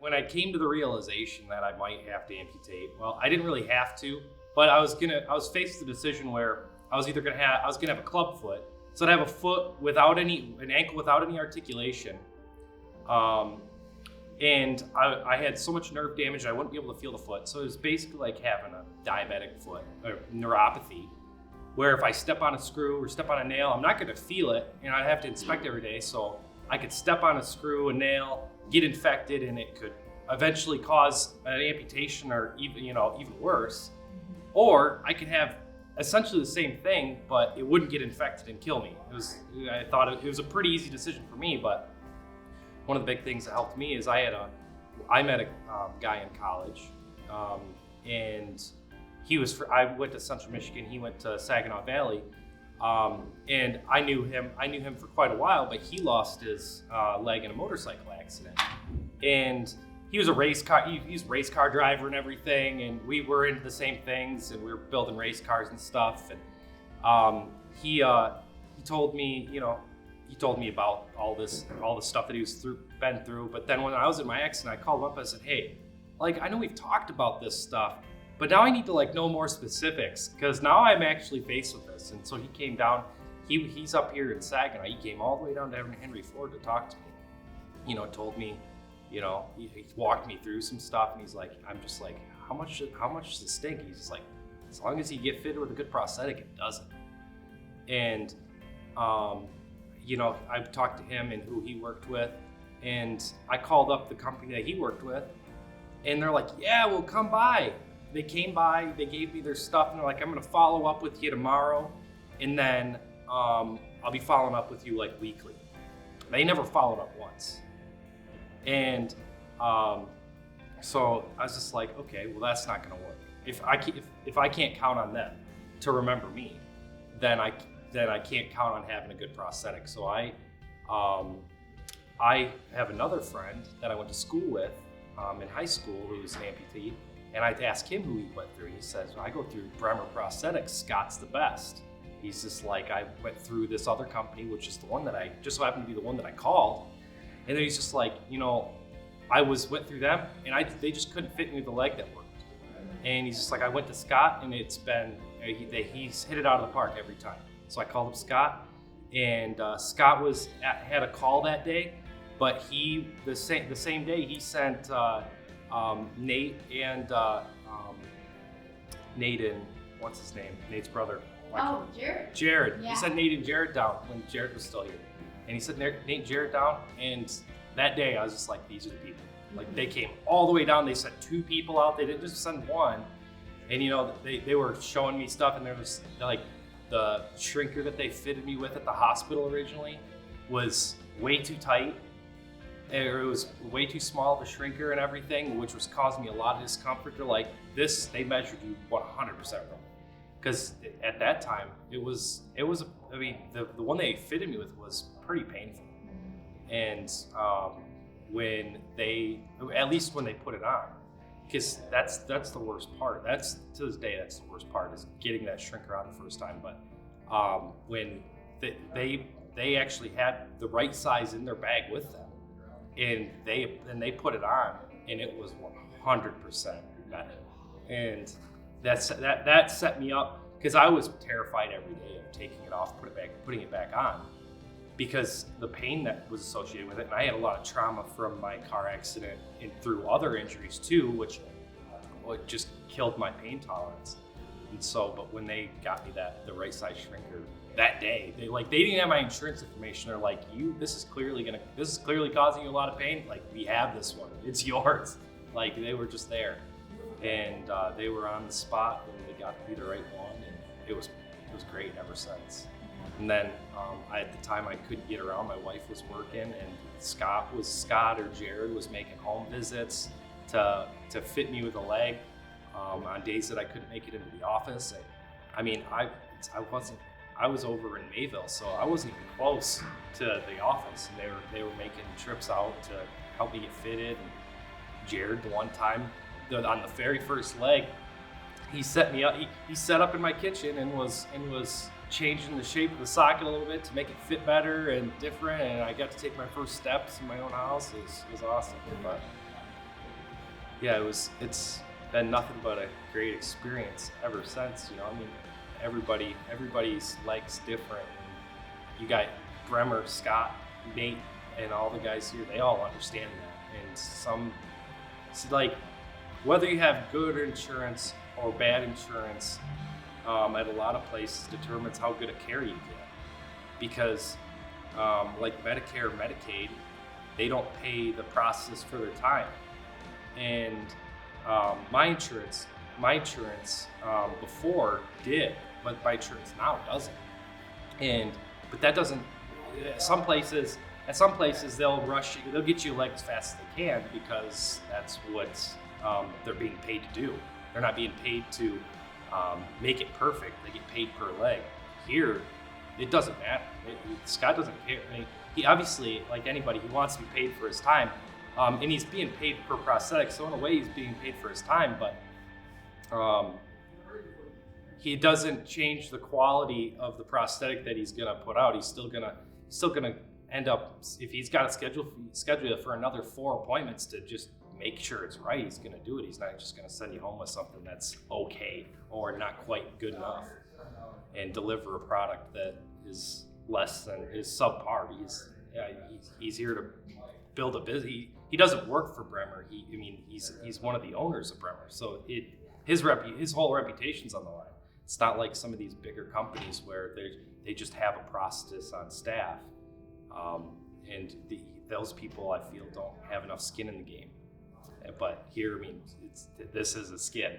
When I came to the realization that I might have to amputate, well, I didn't really have to, but I was faced with a decision where I was gonna have a club foot. So I'd have a foot an ankle without any articulation. And I had so much nerve damage I wouldn't be able to feel the foot. So it was basically like having a diabetic foot or neuropathy, where if I step on a screw or step on a nail, I'm not gonna feel it, and I'd have to inspect every day. So I could step on a screw, a nail, get infected, and it could eventually cause an amputation or even worse. Or I could have essentially the same thing, but it wouldn't get infected and kill me. I thought it was a pretty easy decision for me, but one of the big things that helped me is I met a guy in college, and I went to Central Michigan. He went to Saginaw Valley, and I knew him for quite a while, but he lost his leg in a motorcycle accident, and he was a race car driver and everything, and we were into the same things, and we were building race cars and stuff. And he told me about all the stuff that he was been through. But then when I was in my accident, I called him up and I said, hey, I know we've talked about this stuff, but now I need to know more specifics, because now I'm actually faced with this. And so he came down. He's up here in Saginaw. He came all the way down to Henry Ford to talk to me. Told me. He walked me through some stuff, and he's like, I'm just like, how much does it stink? He's just like, as long as you get fitted with a good prosthetic, it doesn't. And I talked to him and who he worked with, and I called up the company that he worked with, and they're like, yeah, we'll come by. They came by, they gave me their stuff, and they're like, I'm gonna follow up with you tomorrow, and then I'll be following up with you weekly. They never followed up once. And so I was just like, okay, well, that's not going to work. If I can't count on them to remember me, then I can't count on having a good prosthetic. So I have another friend that I went to school with in high school who's an amputee, and I asked him who he went through. He says, I go through Bremer Prosthetics. Scott's the best. He's just like, I went through this other company, which is the one that I just so happened to be the one that I called. And then he's just like, I went through them, and they just couldn't fit me with the leg that worked. And he's just like, I went to Scott, and he's hit it out of the park every time. So I called up Scott, and Scott had a call that day, but the same day he sent Nate and what's his name? Nate's brother. Jared. Jared. Yeah. He sent Nate and Jared down when Jared was still here. And he said Nate and Jared down, and that day I was just like, these are the people. They came all the way down. They sent 2 people out. They didn't just send one. And they were showing me stuff, and there was the shrinker that they fitted me with at the hospital originally was way too tight. It was way too small of a shrinker and everything, which was causing me a lot of discomfort. They're like, they measured you 100% wrong. Because at that time, the one they fitted me with was pretty painful. And when they put it on, because that's the worst part. That's, to this day, that's the worst part, is getting that shrinker on the first time. But when they actually had the right size in their bag with them, and they put it on, and it was 100% better. And that set me up, because I was terrified every day of taking it off, putting it back on, because the pain that was associated with it. And I had a lot of trauma from my car accident and through other injuries too, which just killed my pain tolerance. And so, but when they got me the right size shrinker that day, they didn't have my insurance information. They're like, this is clearly causing you a lot of pain. We have this one, it's yours. They were just there, and they were on the spot when they got me the right one, and it was great ever since. And then at the time I couldn't get around. My wife was working, and Scott or Jared was making home visits to fit me with a leg on days that I couldn't make it into the office. And I was over in Mayville, so I wasn't even close to the office, and they were making trips out to help me get fitted. And Jared, the one time on the very first leg, he set me up. He set up in my kitchen and was changing the shape of the socket a little bit to make it fit better and different. And I got to take my first steps in my own house. It was awesome. But yeah, it's been nothing but a great experience ever since. You know, I mean, everybody's legs different. You got Bremer, Scott, Nate, and all the guys here. They all understand that, and it's like whether you have good insurance or bad insurance, at a lot of places determines how good a care you get. Because like Medicare, Medicaid, they don't pay the process for their time. And my insurance before did, but my insurance now doesn't. But that doesn't. At some places they'll rush you. They'll get you a leg as fast as they can because that's what they're being paid to do. They're not being paid to make it perfect. They get paid per leg. Here, it doesn't matter. Scott doesn't care. I mean, he obviously, like anybody, he wants to be paid for his time, and he's being paid per prosthetic. So in a way, he's being paid for his time, but he doesn't change the quality of the prosthetic that he's gonna put out. He's still gonna end up, if he's got a schedule for another 4 appointments to just make sure it's right, he's gonna do it. He's not just gonna send you home with something that's okay or not quite good enough and deliver a product that is less than, is subpar. He's here to build a business. He doesn't work for Bremer. He's one of the owners of Bremer. So his whole reputation's on the line. It's not like some of these bigger companies where they just have a prosthetist on staff, and those people, I feel, don't have enough skin in the game. But here, I mean, this is a skin.